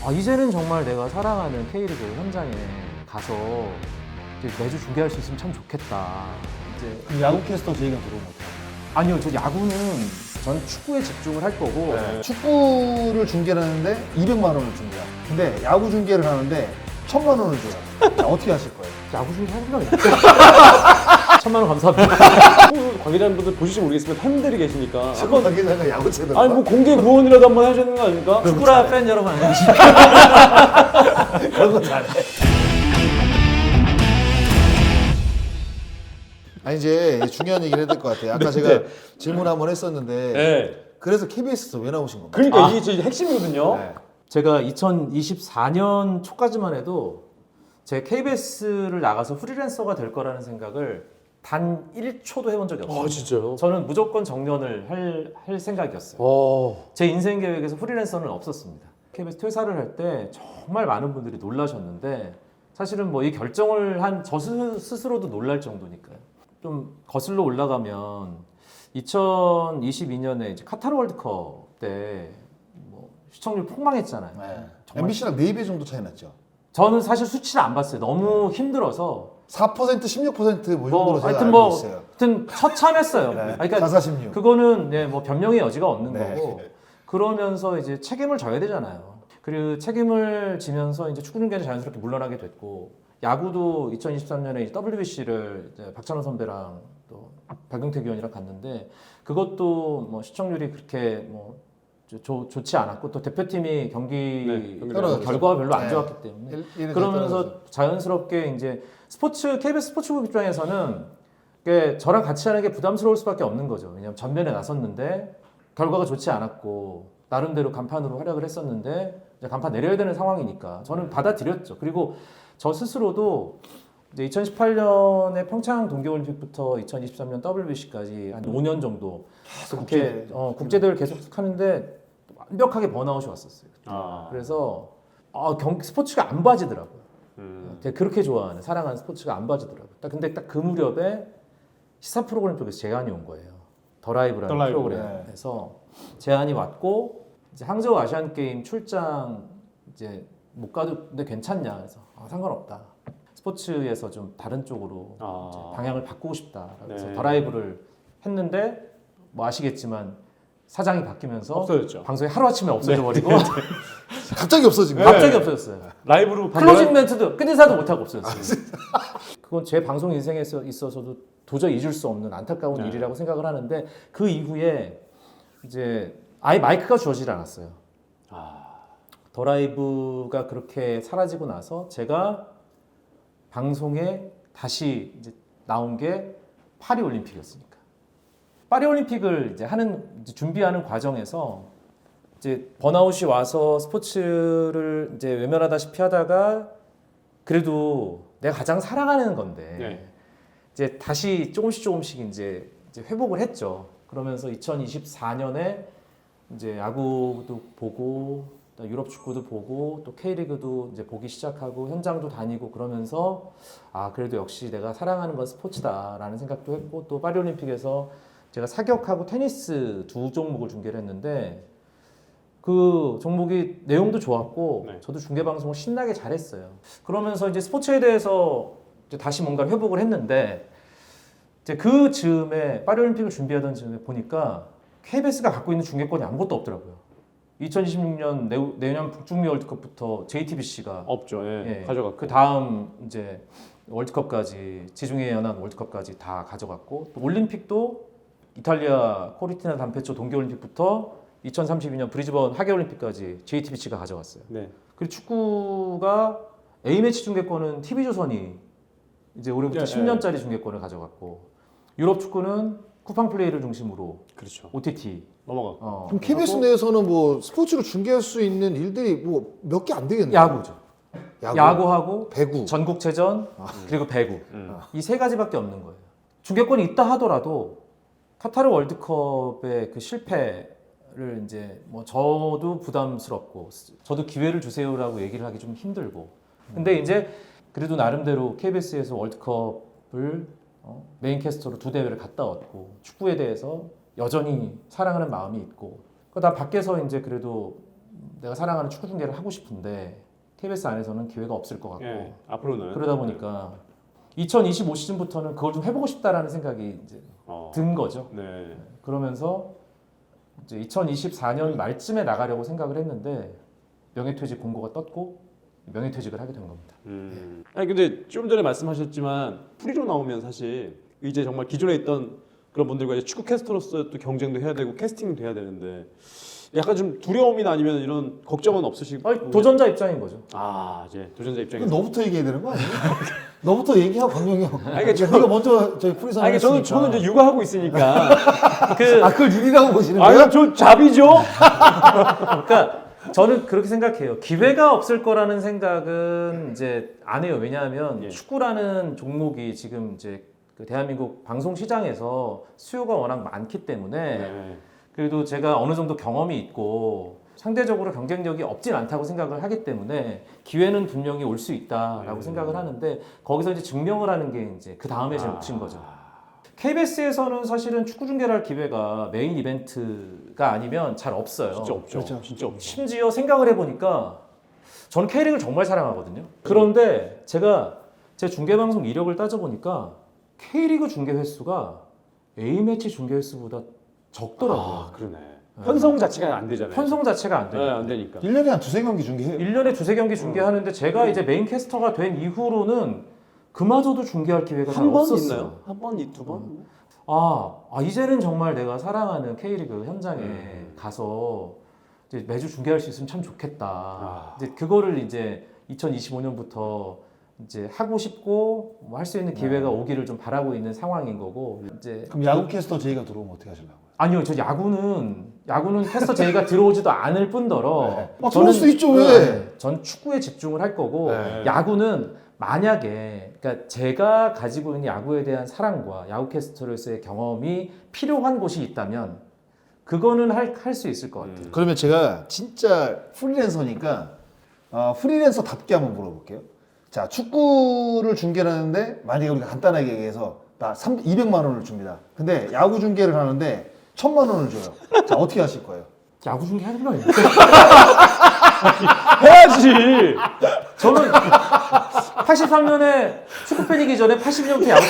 이제는 정말 내가 사랑하는 K리그 현장에 가서 이제 매주 중계할 수 있으면 참 좋겠다. 이제 야구 캐스터 제의가 들어온 것 같아요. 아니요, 저 야구는 전 축구에 집중을 할 거고 축구를 중계를 하는데 200만 원을 준대요. 근데 야구 중계를 하는데 1000만 원을 줘요. 자, 어떻게 하실 거예요? 야구 중계 할 생각 있어요. 1000만 원 감사합니다. 축구 관계자분들 보실지 모르겠지만 팬들이 계시니까 축구 관계자가 야구 채널. 아니 뭐 공개 구원이라도 한번 해야 되는 거 아닙니까? 축구라 팬 여러분 안녕하세요. 그런 거 잘해. 아니 이제 중요한 얘기를 해야 될 것 같아요. 아까 제가 질문 한번 했었는데 네. 그래서 KBS에서 왜 나오신 겁니까? 그러니까 이게 진짜 핵심이거든요. 네. 제가 2024년 초까지만 해도 제 KBS를 나가서 프리랜서가 될 거라는 생각을 단 1초도 해본 적이 없어요. 진짜요? 저는 무조건 정년을 할 생각이었어요. 어. 제 인생 계획에서 프리랜서는 없었습니다. KBS 퇴사를 할 때 정말 많은 분들이 놀라셨는데 사실은 뭐 이 결정을 한 저 스스로도 놀랄 정도니까요. 좀 거슬러 올라가면 2022년에 이제 카타르 월드컵 때 뭐 시청률 폭망했잖아요. 네. 정말 MBC랑 4배 정도 차이 났죠. 저는 사실 수치를 안 봤어요. 너무 힘들어서 4% 16%뭐 정도로 제가 하여튼 알고 있어요. 하여튼 처참했어요. 네. 그러니까 446. 그거는 네, 뭐 변명의 여지가 없는 네. 거고 그러면서 이제 책임을 져야 되잖아요. 그리고 책임을 지면서 이제 축구 중계는 자연스럽게 물러나게 됐고 야구도 2023년에 WBC를 박찬호 선배랑 또 박용택 위원이랑 갔는데 그것도 뭐 시청률이 그렇게 뭐 좋지 않았고 또 대표팀이 경기 결과가 별로 안 좋았기 때문에 그러면서 자연스럽게 이제 KBS 스포츠국 입장에서는 저랑 같이 하는 게 부담스러울 수밖에 없는 거죠. 왜냐하면 전면에 나섰는데 결과가 좋지 않았고 나름대로 간판으로 활약을 했었는데 이제 간판 내려야 되는 상황이니까 저는 받아들였죠. 그리고 저 스스로도 이제 2018년에 평창 동계올림픽부터 2023년 WBC까지 한 5년 정도 그렇게 국제대회를 계속 하는데 완벽하게 번아웃이 왔었어요. 그래서 스포츠가 안 봐지더라고요. 제가 그렇게 좋아하는 사랑하는 스포츠가 안 봐지더라고요. 근데 딱 그 무렵에 시사 프로그램 쪽에서 제안이 온 거예요. 더 라이브라는 프로그램에서 제안이 왔고 이제 항저우 아시안 게임 출장 이제 못 가도 근데 괜찮냐 그래서 상관없다. 스포츠에서 좀 다른 쪽으로 이제 방향을 바꾸고 싶다. 그래서 더 라이브를 했는데 뭐 아시겠지만 사장이 바뀌면서 없어졌죠. 방송이 하루아침에 없어져 버리고 갑자기 없어진 거예요. 갑자기 없어졌어요. 라이브로 클로징 멘트도 끝 인사도 못하고 없어졌어요. 그건 제 방송 인생에 있어서도 도저히 잊을 수 없는 안타까운 일이라고 생각을 하는데 그 이후에 이제 아예 마이크가 주어지지 않았어요. 더 라이브가 그렇게 사라지고 나서 제가 방송에 다시 이제 나온 게 파리 올림픽이었으니까. 파리 올림픽을 이제 준비하는 과정에서 이제 번아웃이 와서 스포츠를 이제 외면하다시피 하다가 그래도 내가 가장 사랑하는 건데 이제 다시 조금씩 이제 회복을 했죠. 그러면서 2024년에 이제 야구도 보고 또 유럽 축구도 보고 또 K리그도 이제 보기 시작하고 현장도 다니고 그러면서 그래도 역시 내가 사랑하는 건 스포츠다라는 생각도 했고 또 파리 올림픽에서 제가 사격하고 테니스 두 종목을 중계를 했는데 그 종목이 내용도 좋았고 저도 중계 방송을 신나게 잘했어요. 그러면서 이제 스포츠에 대해서 이제 다시 뭔가 회복을 했는데 이제 그 즈음에 파리 올림픽을 준비하던 즈음에 보니까 KBS가 갖고 있는 중계권이 아무것도 없더라고요. 2026년 내년 북중미 월드컵부터 JTBC가 없죠. 가져갔고 그 다음 이제 월드컵까지 지중해 연안 월드컵까지 다 가져갔고 또 올림픽도 이탈리아 코르티나 단페초 동계올림픽부터 2032년 브리즈번 하계올림픽까지 JTBC가 가져갔어요. 그리고 축구가 A매치 중계권은 TV조선이 이제 올해부터 10년짜리 중계권을 가져갔고 유럽 축구는 쿠팡 플레이를 중심으로 OTT 넘어갔고 그럼 KBS 내에서는 뭐 스포츠로 중계할 수 있는 일들이 뭐 몇 개 안 되겠네요. 야구죠. 야구하고 배구, 전국체전 그리고 배구 이 세 가지밖에 없는 거예요. 중계권이 있다 하더라도 카타르 월드컵의 그 실패를 이제 뭐 저도 부담스럽고 저도 기회를 주세요라고 얘기를 하기 좀 힘들고 근데 이제 그래도 나름대로 KBS에서 월드컵을 메인 캐스터로 두 대회를 갔다 왔고 축구에 대해서 여전히 사랑하는 마음이 있고 나 밖에서 이제 그래도 내가 사랑하는 축구 중계를 하고 싶은데 KBS 안에서는 기회가 없을 것 같고 예, 앞으로는 그러다 보니까 2025 시즌부터는 그걸 좀 해보고 싶다라는 생각이 이제 든 거죠. 네. 그러면서 이제 2024년 말쯤에 나가려고 생각을 했는데 명예퇴직 공고가 떴고 명예퇴직을 하게 된 겁니다. 아니 근데 좀 전에 말씀하셨지만 프리로 나오면 사실 이제 정말 기존에 있던 그런 분들과 이제 축구 캐스터로서 또 경쟁도 해야 되고 캐스팅도 해야 되는데 약간 좀 두려움이나 아니면 이런 걱정은 없으시고? 아니, 도전자 입장인 거죠. 아 이제 도전자 입장에서. 그럼 너부터 얘기해야 되는 거 아니에요? 너부터 얘기하고 강명이 형. 그러니까 저는- 네가 먼저 저희 프리선. 아니 저는 이제 육아하고 있으니까 그걸 일이라고 보시는 아니 거예요? 저 잡이죠. 그러니까 저는 그렇게 생각해요. 기회가 없을 거라는 생각은 이제 안 해요. 왜냐하면 예. 축구라는 종목이 지금 이제 그 대한민국 방송 시장에서 수요가 워낙 많기 때문에 네. 그래도 제가 어느 정도 경험이 있고 상대적으로 경쟁력이 없진 않다고 생각을 하기 때문에 기회는 분명히 올 수 있다라고 생각을 하는데 거기서 이제 증명을 하는 게 이제 그 다음에 제 몫인 거죠. KBS에서는 사실은 축구 중계를 할 기회가 메인 이벤트가 아니면 잘 없어요. 진짜 없죠. 그렇죠. 진짜 없죠. 심지어 생각을 해보니까 저는 K리그를 정말 사랑하거든요. 그런데 제가 제 중계방송 이력을 따져보니까 K리그 중계 횟수가 A매치 중계 횟수보다 적더라고요. 아 그러네. 편성 자체가 안 되잖아요. 편성 자체가 안 돼요. 네, 안 되니까. 1년에 한 두세 경기 중계해요. 1년에 두세 경기 중계하는데 제가 이제 메인 캐스터가 된 이후로는 그마저도 중계할 기회가 잘 한 번 없었어요. 있나요? 한 번, 두 번? 이제는 정말 내가 사랑하는 K리그 현장에 가서 이제 매주 중계할 수 있으면 참 좋겠다. 이제 그거를 이제 2025년부터 이제 하고 싶고 뭐 할 수 있는 기회가 오기를 좀 바라고 있는 상황인 거고 이제 그럼 야구 캐스터 제의가 들어오면 어떻게 하시려고요? 아니요, 저 야구는 캐스터 제의가 들어오지도 않을 뿐더러 네. 들어올 수도 있죠, 왜? 전 축구에 집중을 할 거고 네. 야구는 만약에 그러니까 제가 가지고 있는 야구에 대한 사랑과 야구 캐스터로서의 경험이 필요한 곳이 있다면 그거는 할 수 있을 것 같아요. 그러면 제가 진짜 프리랜서니까 프리랜서답게 한번 물어볼게요. 자, 축구를 중계를 하는데 만약에 우리가 간단하게 얘기해서 나 200만 원을 줍니다. 근데 야구 중계를 하는데 1000만 원을 줘요. 자, 어떻게 하실 거예요? 야구 중계 하는 거 아니에요? 해야지. 저는 83년에 축구 팬이기 전에 80년대 야구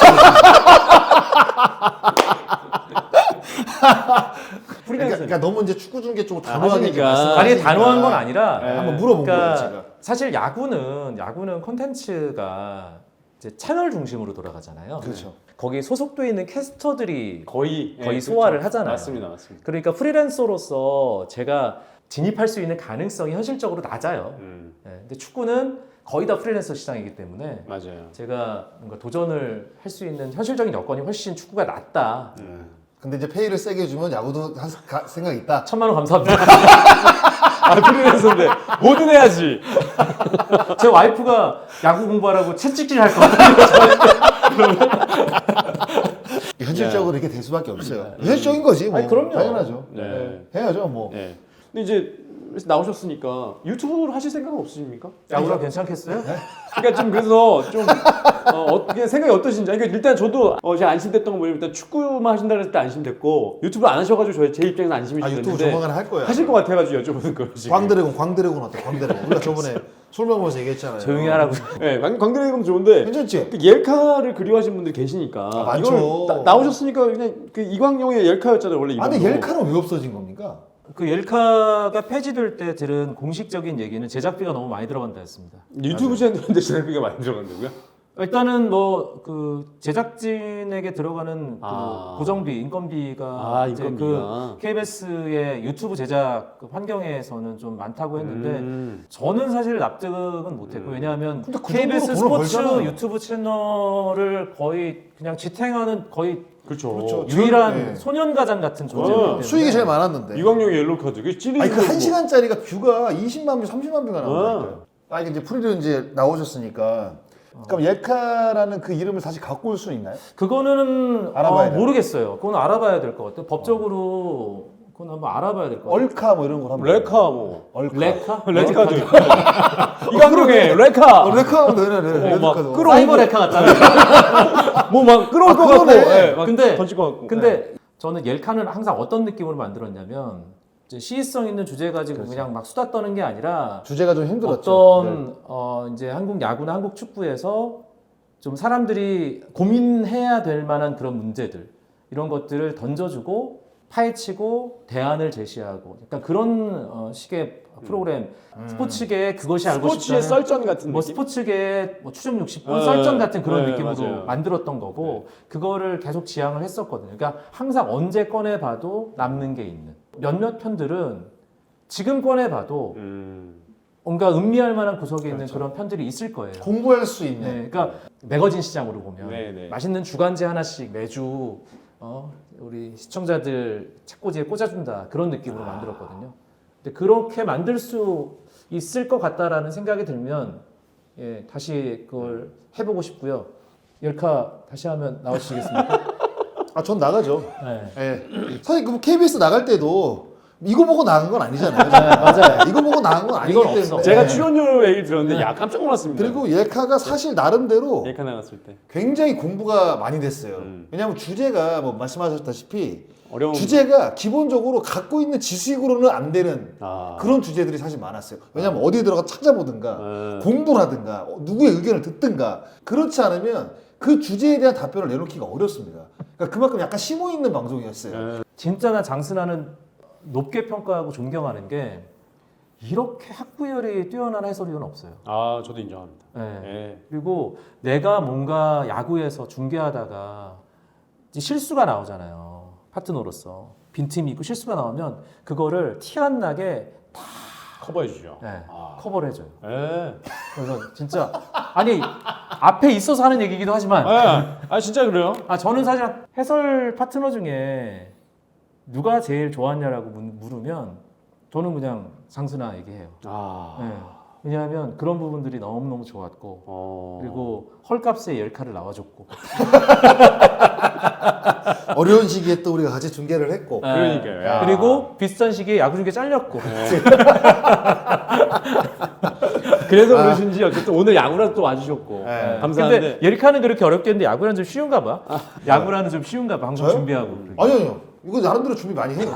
팬이에요. 그러니까 너무 이제 축구 중계 쪽으로 단호하게 하시니까. 말씀하시니까. 아니 단호한 건 아니라 한번 물어본 거예요, 제가. 사실 야구는 콘텐츠가 이제 채널 중심으로 돌아가잖아요. 그렇죠. 거기 소속돼 있는 캐스터들이 거의 소화를 그렇죠. 하잖아요. 맞습니다. 그러니까 프리랜서로서 제가 진입할 수 있는 가능성이 현실적으로 낮아요. 근데 축구는 거의 다 프리랜서 시장이기 때문에 맞아요. 제가 뭔가 도전을 할 수 있는 현실적인 여건이 훨씬 축구가 낫다. 근데 이제 페이를 세게 주면 야구도 생각 있다. 1000만 원 감사합니다. 프리랜서인데 뭐든 해야지. 제 와이프가 야구 공부하라고 채찍질 할 것 같아요. 현실적으로 이렇게 될 수밖에 없어요. 현실적인 거지 뭐. 아니, 그럼요. 당연하죠. 네. 해야죠 뭐. 네. 근데 이제 나오셨으니까 유튜브를 하실 생각은 없으십니까? 야구가 괜찮겠어요? 그러니까 좀 그래서 좀 어떻게 생각이 어떠신지. 그러니까 일단 저도 제가 안심됐던 건 뭐냐면 일단 축구만 하신다 그랬을 때 안심됐고 유튜브를 안 하셔가지고 제 입장에서 안심이 좀 유튜브 됐는데 조만간 할 거야. 하실 것 같아가지고 여쭤보는 거예요 지금. 광드래곤 어때? 광드래곤. 우리가 저번에 술 먹으면서 얘기했잖아요. 조용히 하라고. 네, 광드래곤 좋은데 괜찮지? 그 옐카를 그리워하시는 분들 계시니까 많죠. 이걸 나오셨으니까 그냥 그 이광용의 옐카였잖아요 원래. 근데 이름도. 옐카는 왜 없어진 겁니까? 그 옐카가 폐지될 때 들은 공식적인 얘기는 제작비가 너무 많이 들어간다 했습니다. 유튜브 채널인데 제작비가 많이 들어간다고요? 일단은 뭐 그 제작진에게 들어가는 그 고정비, 인건비가 이제 인건비가. 그 KBS의 유튜브 제작 그 환경에서는 좀 많다고 했는데 저는 사실 납득은 못했고 왜냐하면 근데 그 KBS 정도로 돈을 스포츠 벌잖아요. 유튜브 채널을 거의 그냥 지탱하는 거의 그렇죠. 유일한 네. 소년가장 같은 존재이기 때문에 수익이 제일 많았는데. 이광용의 옐로우 카드. 그 찌르는 아니 그 거. 1시간짜리가 뷰가 20만 뷰, 30만 뷰가 나온다니까요. 아니 이제 프리로 이제 나오셨으니까 그럼 옐카라는 그 이름을 다시 갖고 올 수 있나요? 그거는 알아봐야 돼요. 모르겠어요. 그건 알아봐야 될 것 같아요. 법적으로 그건 한번 알아봐야 될 것 같아요. 얼카 뭐 이런 걸 한번. 레카 뭐. 얼카. 레카? 레카드. 이광용의 레카. 레카 하면 되네. 막 레카도. 끌어- 사이버 레카 같잖아요. 뭐 막 끌어올 것 같고. 그러네. 막 근데- 던질 것 같고. 근데 저는 옐카는 항상 어떤 느낌으로 만들었냐면 이제 시의성 있는 주제 가지고 그냥 막 수다 떠는 게 아니라 주제가 좀 힘들었죠. 어떤 이제 한국 야구나 한국 축구에서 좀 사람들이 고민해야 될 만한 그런 문제들 이런 것들을 던져주고 파헤치고 대안을 제시하고 약간 그런 식의 프로그램 스포츠계에 그것이 알고 스포츠의 싶다는 썰전 같은 뭐 느낌? 스포츠계의 뭐 추정 60분 네, 썰전 같은 그런 네, 느낌으로 맞아요. 만들었던 거고 그거를 계속 지향을 했었거든요. 그러니까 항상 언제 꺼내봐도 남는 게 있는 몇몇 편들은 지금 꺼내봐도 뭔가 음미할 만한 구석에 있는 그런 편들이 있을 거예요. 공부할 수 있는. 네, 그러니까 매거진 시장으로 보면 네, 네. 맛있는 주간지 하나씩 매주 우리 시청자들 책꽂이에 꽂아준다 그런 느낌으로 만들었거든요. 근데 그렇게 만들 수 있을 것 같다라는 생각이 들면 예, 다시 그걸 해보고 싶고요. 열카 다시 하면 나오시겠습니까? 아, 전 나가죠. 네. 예. 사실 그 KBS 나갈 때도 이거 보고 나간 건 아니잖아요. 맞아요. 이거 보고 나간 건 아니기 이건 때문에. 없어. 제가 출연료 얘기를 들었는데 야 깜짝 놀랐습니다. 그리고 옐카가 사실 나름대로 예카 나갔을 때 굉장히 공부가 많이 됐어요. 왜냐하면 주제가 뭐 말씀하셨다시피 어려운 주제가 기본적으로 갖고 있는 지식으로는 안 되는 아. 그런 주제들이 사실 많았어요. 왜냐하면 어디에 들어가 찾아보든가 네. 공부를 하든가 누구의 의견을 듣든가 그렇지 않으면 그 주제에 대한 답변을 내놓기가 어렵습니다. 그러니까 그만큼 약간 심오 있는 방송이었어요. 진짜 나 장순아는 높게 평가하고 존경하는 게 이렇게 학구열이 뛰어난 해설위원은 없어요. 아 저도 인정합니다. 네. 예. 그리고 내가 뭔가 야구에서 중계하다가 이제 실수가 나오잖아요. 파트너로서 빈틈이 있고 실수가 나오면 그거를 티 안 나게 커버해 주죠. 네, 아. 커버를 해줘요. 예. 그래서 진짜 아니 앞에 있어서 하는 얘기기도 하지만 아 진짜 그래요? 저는 사실 해설 파트너 중에 누가 제일 좋았냐라고 물으면 저는 그냥 장순아 얘기해요. 아. 네. 왜냐하면 그런 부분들이 너무너무 좋았고 그리고 헐값에 열카를 나와줬고 어려운 시기에 또 우리가 같이 중계를 했고 그러니까요. 야. 그리고 비슷한 시기에 야구 중계 잘렸고 그래서 그러신지 어쨌든 오늘 야구라도 또 와주셨고 네. 감사한데 근데 예리카는 그렇게 어렵게 했는데 야구라는 좀 쉬운가 봐. 야구라는 좀 쉬운가 봐. 방송 저요? 준비하고. 아니요. 이거 나름대로 준비 많이 해요.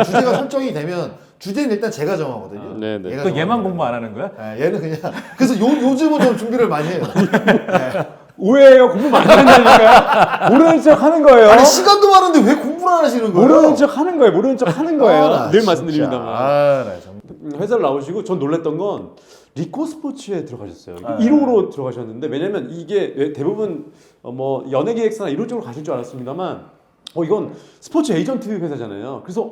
주제가 설정이 되면 주제는 일단 제가 정하거든요. 네네. 얘가 그 얘만 정하거든요. 공부 안 하는 거야? 예, 얘는 그냥 그래서 요즘은 좀 준비를 많이 해요. 오해예요. 공부 많이 한다니까요. 모르는 척 하는 거예요. 아니 시간도 많은데 왜 공부를 안 하시는 거예요? 모르는 척 하는 거예요. 모르는 척 하는 거예요. 나 늘 진짜. 말씀드립니다만. 나 정말. 회사를 나오시고 전 놀랬던 건 리코 스포츠에 들어가셨어요. 아, 1호로 들어가셨는데 왜냐면 이게 대부분 뭐 연예 기획사나 이런 쪽으로 가실 줄 알았습니다만 이건 스포츠 에이전트 회사잖아요. 그래서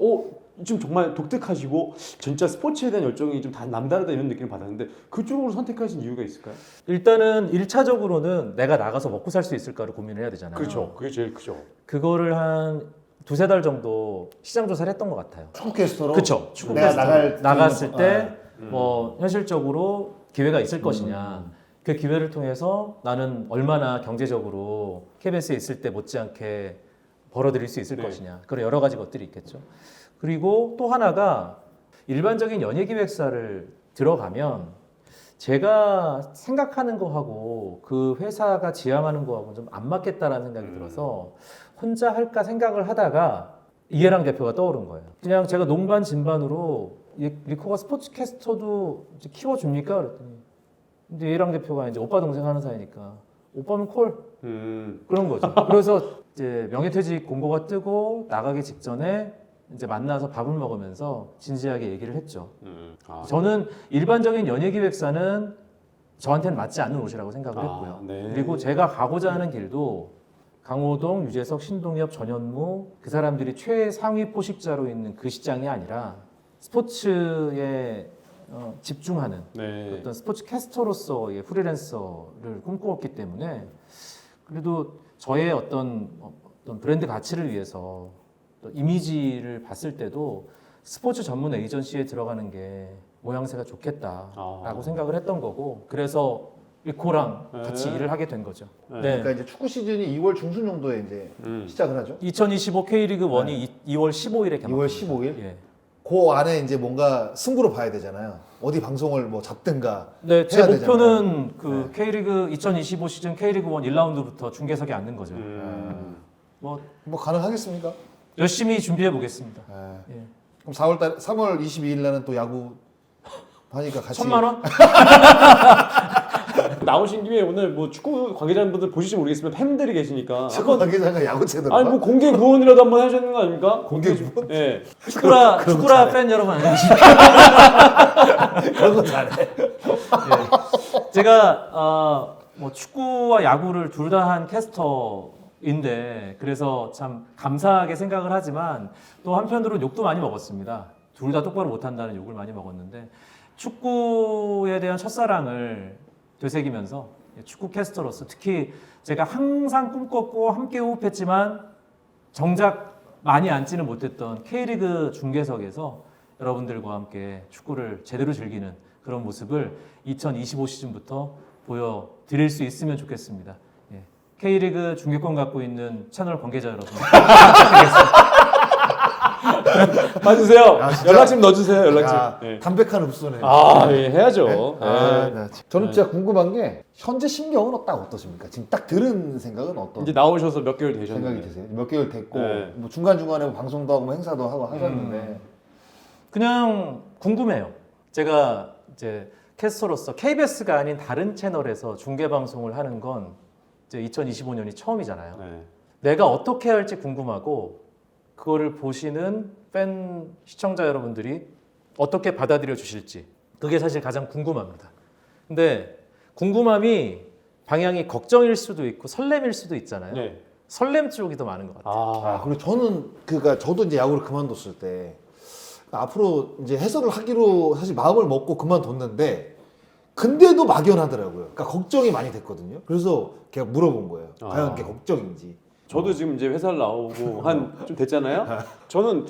좀 정말 독특하시고 진짜 스포츠에 대한 열정이 좀 남다르다 이런 느낌을 받았는데 그쪽으로 선택하신 이유가 있을까요? 일단은 1차적으로는 내가 나가서 먹고 살 수 있을까를 고민을 해야 되잖아요. 그렇죠. 그게 제일 크죠. 그거를 한 두세 달 정도 시장 조사를 했던 것 같아요. 축구 캐스터로 그렇죠. 축구 내가 캐스터 나갔을 때 아, 뭐 현실적으로 기회가 있을 것이냐. 그 기회를 통해서 나는 얼마나 경제적으로 KBS에 있을 때 못지않게 벌어들일 수 있을 네. 것이냐. 그런 여러 가지 것들이 있겠죠. 그리고 또 하나가 일반적인 연예기획사를 들어가면 제가 생각하는 거하고 그 회사가 지향하는 거하고 좀 안 맞겠다라는 생각이 들어서 혼자 할까 생각을 하다가 이해랑 대표가 떠오른 거예요. 그냥 제가 농반 진반으로 리코가 스포츠 캐스터도 이제 키워줍니까? 그랬더니 근데 이해랑 대표가 이제 오빠 동생 하는 사이니까 오빠는 콜 그런 거죠. 그래서 이제 명예퇴직 공고가 뜨고 나가기 직전에 이제 만나서 밥을 먹으면서 진지하게 얘기를 했죠. 저는 일반적인 연예기획사는 저한테는 맞지 않는 옷이라고 생각을 했고요. 네. 그리고 제가 가고자 하는 길도 강호동, 유재석, 신동엽, 전현무 그 사람들이 최상위 포식자로 있는 그 시장이 아니라 스포츠에 집중하는 네. 어떤 스포츠 캐스터로서의 프리랜서를 꿈꾸었기 때문에 그래도 저의 어떤 브랜드 가치를 위해서 또 이미지를 봤을 때도 스포츠 전문 에이전시에 들어가는 게 모양새가 좋겠다라고 생각을 했던 거고 그래서 리코랑 같이 일을 하게 된 거죠. 네. 그러니까 이제 축구 시즌이 2월 중순 정도에 이제 시작을 하죠. 2025 K리그 1이 2월 15일에 개막. 2월 15일. 예. 그 안에 이제 뭔가 승부로 봐야 되잖아요. 어디 방송을 뭐 잡든가. 네, 제 해야 목표는 그 K리그 2025 시즌 K리그 1 1라운드부터 중계석에 앉는 거죠. 네. 뭐 뭐 가능하겠습니까? 열심히 준비해 보겠습니다. 네. 예. 그럼 3월 22일 날은 또 야구 하니까 같이 1,000만 원? 나오신 김에 오늘 뭐 축구 관계자분들 보실지 모르겠지만 팬들이 계시니까 축구 관계자가 야구채 아니 뭐 공개 구원이라도 한번 해야 되는 거 아닙니까? 공개 구원? 예. 축구라 팬 여러분 안녕하십니까? 그런 거 잘해. 제가 뭐 축구와 야구를 둘 다 한 캐스터인데 그래서 참 감사하게 생각을 하지만 또 한편으로는 욕도 많이 먹었습니다. 둘 다 똑바로 못한다는 욕을 많이 먹었는데 축구에 대한 첫사랑을 되새기면서 축구 캐스터로서 특히 제가 항상 꿈꿨고 함께 호흡했지만 정작 많이 앉지는 못했던 K리그 중계석에서 여러분들과 함께 축구를 제대로 즐기는 그런 모습을 2025 시즌부터 보여드릴 수 있으면 좋겠습니다. 예. K리그 중계권 갖고 있는 채널 관계자 여러분 봐주세요. 아, 진짜? 연락처 넣어주세요. 연락처. 야, 예. 담백한 흡수네. 예, 해야죠. 예. 저는 진짜 궁금한 게 현재 심경은 딱 어떠십니까? 지금 딱 들은 생각은 어떤 이제 나오셔서 몇 개월 되셨는데. 생각이 드세요? 몇 개월 됐고 네. 뭐 중간중간에 뭐 방송도 하고 뭐 행사도 하고 하셨는데 그냥 궁금해요. 제가 이제 캐스터로서 KBS가 아닌 다른 채널에서 중계 방송을 하는 건 이제 2025년이 처음이잖아요. 네. 내가 어떻게 할지 궁금하고 그거를 보시는 팬 시청자 여러분들이 어떻게 받아들여 주실지 그게 사실 가장 궁금합니다. 근데 궁금함이 방향이 걱정일 수도 있고 설렘일 수도 있잖아요. 네. 설렘 쪽이 더 많은 것 같아요. 아 그리고 저는 그러니까 저도 이제 야구를 그만뒀을 때 앞으로 이제 해설을 하기로 사실 마음을 먹고 그만뒀는데 근데도 막연하더라고요. 그러니까 걱정이 많이 됐거든요. 그래서 걔가 물어본 거예요. 과연 그게 걱정인지. 저도 지금 이제 회사를 나오고 한 좀 됐잖아요. 저는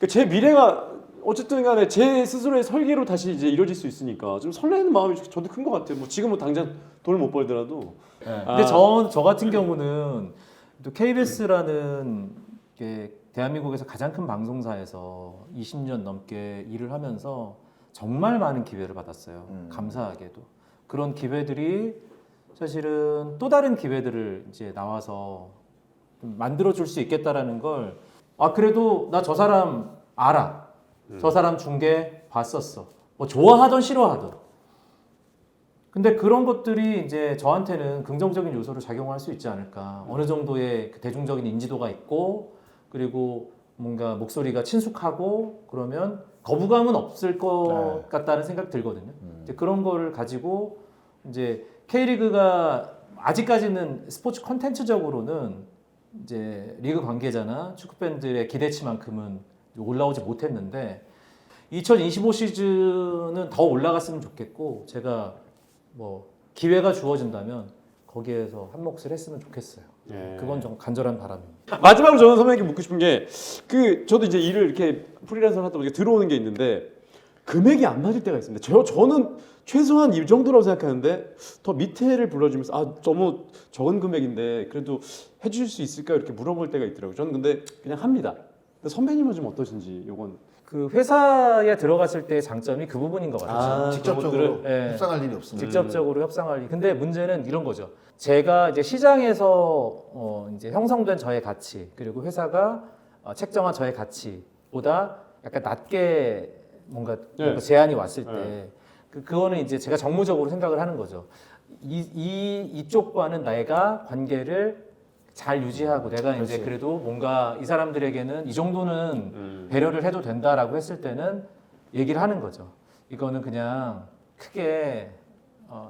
제 미래가 어쨌든 간에 제 스스로의 설계로 다시 이제 이루어질 수 있으니까 좀 설레는 마음이 저도 큰 것 같아요. 뭐 지금은 당장 돈을 못 벌더라도. 근데 저 같은 경우는 또 KBS라는 게 대한민국에서 가장 큰 방송사에서 20년 넘게 일을 하면서 정말 많은 기회를 받았어요. 감사하게도. 그런 기회들이 사실은 또 다른 기회들을 이제 나와서 좀 만들어줄 수 있겠다라는 걸 그래도 나 저 사람 알아. 저 사람 중계 봤었어. 뭐 좋아하던 싫어하던. 근데 그런 것들이 이제 저한테는 긍정적인 요소로 작용할 수 있지 않을까. 어느 정도의 그 대중적인 인지도가 있고 그리고 뭔가 목소리가 친숙하고 그러면 거부감은 없을 것 같다는 생각 들거든요. 이제 그런 거를 가지고 이제 K리그가 아직까지는 스포츠 콘텐츠적으로는 이제 리그 관계자나 축구 팬들의 기대치만큼은 올라오지 못했는데 2025 시즌은 더 올라갔으면 좋겠고 제가 뭐 기회가 주어진다면 거기에서 한 몫을 했으면 좋겠어요. 예. 그건 좀 간절한 바람입니다. 마지막으로 저는 선배님께 묻고 싶은 게 저도 이제 일을 이렇게 프리랜서를 하다 보니까 들어오는 게 있는데 금액이 안 맞을 때가 있습니다. 저는 최소한 이 정도라고 생각하는데 더 밑에를 불러주면서 너무 적은 금액인데 그래도 해주실 수 있을까요? 이렇게 물어볼 때가 있더라고요. 저는 근데 그냥 합니다. 근데 선배님은 좀 어떠신지 요건. 그 회사에 들어갔을 때의 장점이 그 부분인 것 같아요. 직접적으로 예. 협상할 일이 없습니다. 직접적으로 협상할 일. 근데 문제는 이런 거죠. 제가 이제 시장에서 이제 형성된 저의 가치 그리고 회사가 책정한 저의 가치보다 약간 낮게 뭔가 제안이 왔을 때 그거는 이제 제가 정무적으로 생각을 하는 거죠. 이쪽과는 내가 관계를 잘 유지하고 내가 이제 그렇지. 그래도 뭔가 이 사람들에게는 이 정도는 배려를 해도 된다라고 했을 때는 얘기를 하는 거죠. 이거는 그냥 크게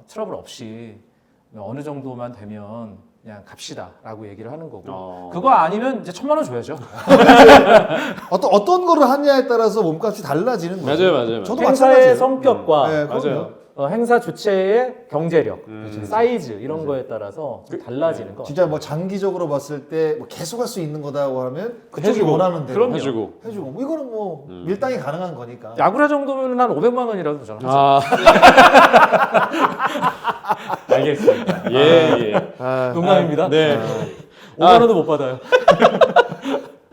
트러블 없이 어느 정도만 되면 그냥 갑시다라고 얘기를 하는 거고 그거 아니면 이제 1,000만 원 줘야죠. 어떤 거를 하냐에 따라서 몸값이 달라지는 거죠. 맞아요. 저도 행사의 마찬가지예요. 성격과 네, 맞아요. 행사 주체의 경제력, 사이즈 이런 거에 따라서 좀 달라지는 거. 진짜 뭐 장기적으로 봤을 때 뭐 계속 할 수 있는 거다고 하면 그쪽이 해주고, 원하는 대로 그럼요. 해주고. 뭐 이거는 뭐 밀당이 가능한 거니까. 야구라 정도면 한 500만 원이라도 저는 하죠. 알겠습니다. 예. 농담입니다. 네. 5만 원도 못 받아요.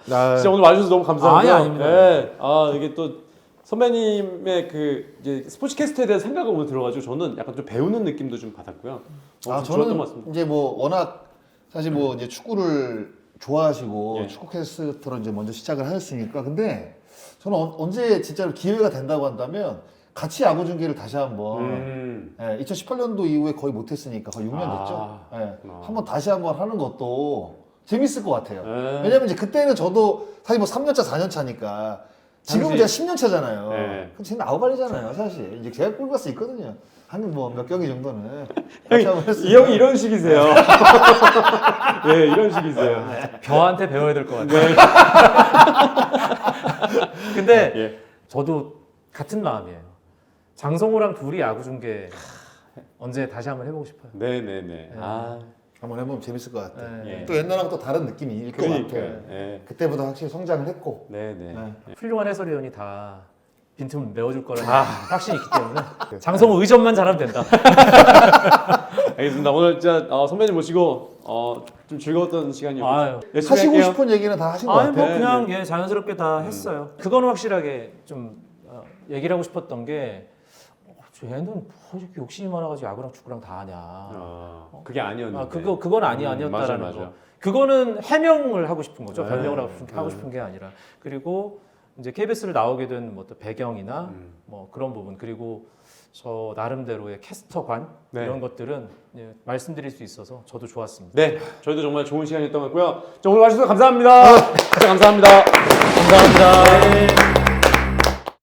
진짜 오늘 와주셔서 너무 감사하고요. 아닙니다. 네. 이게 또 선배님의 이제 스포츠 캐스트에 대한 생각을 오늘 들어가지고 저는 약간 좀 배우는 느낌도 좀 받았고요. 좀 좋았던 것 저는 같습니다. 이제 뭐 워낙 사실 뭐 이제 축구를 좋아하시고 예. 축구 캐스터로 이제 먼저 시작을 하셨으니까 근데 저는 언제 진짜로 기회가 된다고 한다면 같이 야구 중계를 다시 한번 2018년도 이후에 거의 못했으니까 거의 6년 됐죠. 예, 한번 다시 한번 하는 것도 재밌을 것 같아요. 왜냐면 이제 그때는 저도 사실 뭐 3년 차, 4년 차니까 지금은 제가 10년 차잖아요. 네. 그럼 지금 아우갈이잖아요, 사실. 이제 제가 꿀 가수 있거든요. 한 뭐 몇 경기 정도는. 같이 한번 했으니까. 이 형이 이런 식이세요. 예, 이런 식이세요. 벼한테 배워야 될 것 같아요. 근데 예. 저도 같은 마음이에요. 장성호랑 둘이 야구 중계 언제 다시 한번 해보고 싶어요. 네네네. 아, 한번 해보면 재밌을 것 같아요. 네. 또 옛날하고 또 다른 느낌일 것 그러니까. 같아요. 예. 그때보다 확실히 성장을 했고. 네네. 네. 훌륭한 해설위원이 다 빈틈을 메워줄 거라는 확신이 있기 때문에 장성호 의전만 잘하면 된다. 알겠습니다. 오늘 진짜 선배님 모시고 좀 즐거웠던 시간이었고 아유. 열심히 하시고 할게요. 싶은 얘기는 다 하신 것 아니 같아요. 뭐 그냥 예, 자연스럽게 다 했어요. 그거는 확실하게 좀 얘기를 하고 싶었던 게 쟤는 뭐 이렇게 욕심이 많아가지고 야구랑 축구랑 다 하냐. 그게 아니었는데. 그건 아니었다라는 맞아요, 거. 맞아요. 그거는 해명을 하고 싶은 거죠. 네. 변명을 하고 싶은 게 아니라. 그리고 이제 KBS를 나오게 된 뭐 또 배경이나 뭐 그런 부분 그리고 저 나름대로의 캐스터관 네. 이런 것들은 예, 말씀드릴 수 있어서 저도 좋았습니다. 네, 저희도 정말 좋은 시간이었던 것 같고요. 자, 오늘 와주셔서 감사합니다. 진짜 감사합니다. 감사합니다.